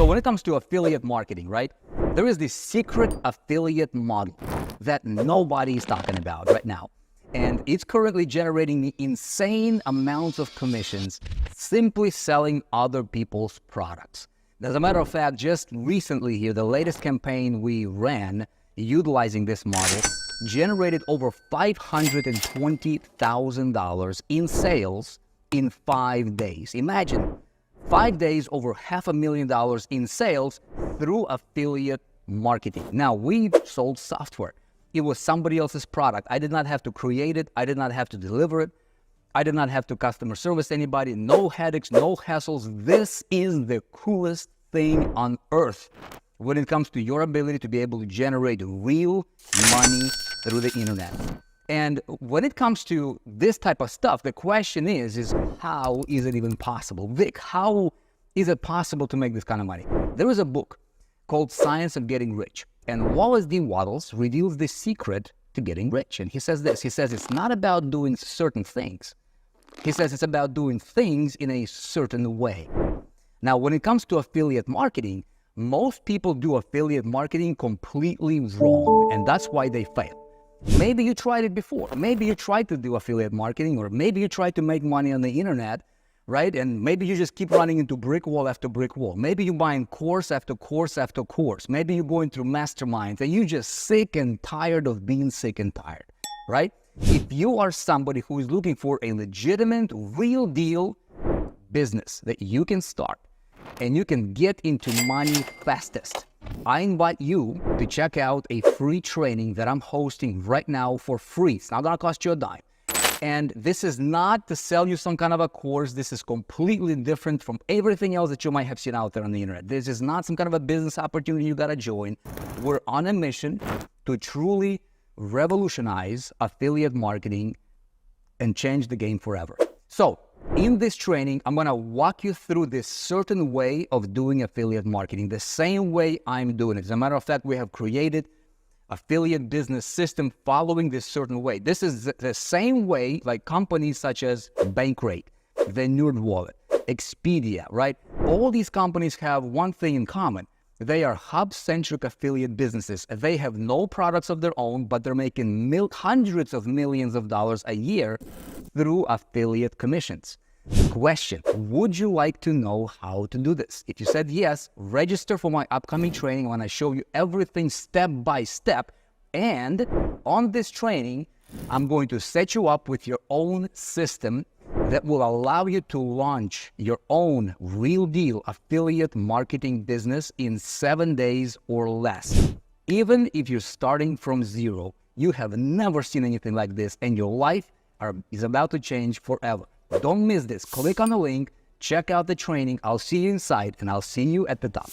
So when it comes to affiliate marketing, right, there is this secret affiliate model that nobody is talking about right now. And it's currently generating insane amounts of commissions simply selling other people's products. As a matter of fact, just recently here, the latest campaign we ran utilizing this model generated over $520,000 in sales in 5 days. Imagine 5 days, over $500,000 in sales through affiliate marketing. Now, we sold software. It was somebody else's product. I did not have to create it. I did not have to deliver it. I did not have to customer service anybody. No headaches, no hassles. This is the coolest thing on earth when it comes to your ability to be able to generate real money through the internet. And when it comes to this type of stuff, the question is how is it even possible? Vic, how is it possible to make this kind of money? There is a book called Science of Getting Rich. And Wallace D. Wattles reveals the secret to getting rich. And he says this, he says it's not about doing certain things. He says it's about doing things in a certain way. Now, when it comes to affiliate marketing, most people do affiliate marketing completely wrong, and that's why they fail. Maybe you tried it before. Maybe you tried to do affiliate marketing, or maybe you tried to make money on the internet, right? And maybe you just keep running into brick wall after brick wall. Maybe you're buying course after course after course. Maybe you're going through masterminds and you're just sick and tired of being sick and tired, right? If you are somebody who is looking for a legitimate, real deal business that you can start and you can get into money fastest, I invite you to check out a free training that I'm hosting right now for free. It's not going to cost you a dime. And this is not to sell you some kind of a course. This is completely different from everything else that you might have seen out there on the internet. This is not some kind of a business opportunity you got to join. We're on a mission to truly revolutionize affiliate marketing and change the game forever. So in this training, I'm going to walk you through this certain way of doing affiliate marketing, the same way I'm doing it. As a matter of fact, we have created affiliate business system following this certain way. This is the same way like companies such as Bankrate, the NerdWallet, Expedia, right? All these companies have one thing in common. They are hub-centric affiliate businesses. They have no products of their own, but they're making hundreds of millions of dollars a year through affiliate commissions. Question, would you like to know how to do this? If you said yes, register for my upcoming training when I show you everything step by step. And on this training, I'm going to set you up with your own system that will allow you to launch your own real deal affiliate marketing business in 7 days or less. Even if you're starting from zero, you have never seen anything like this, and your life is about to change forever. Don't miss this. Click on the link, check out the training. I'll see you inside, and I'll see you at the top.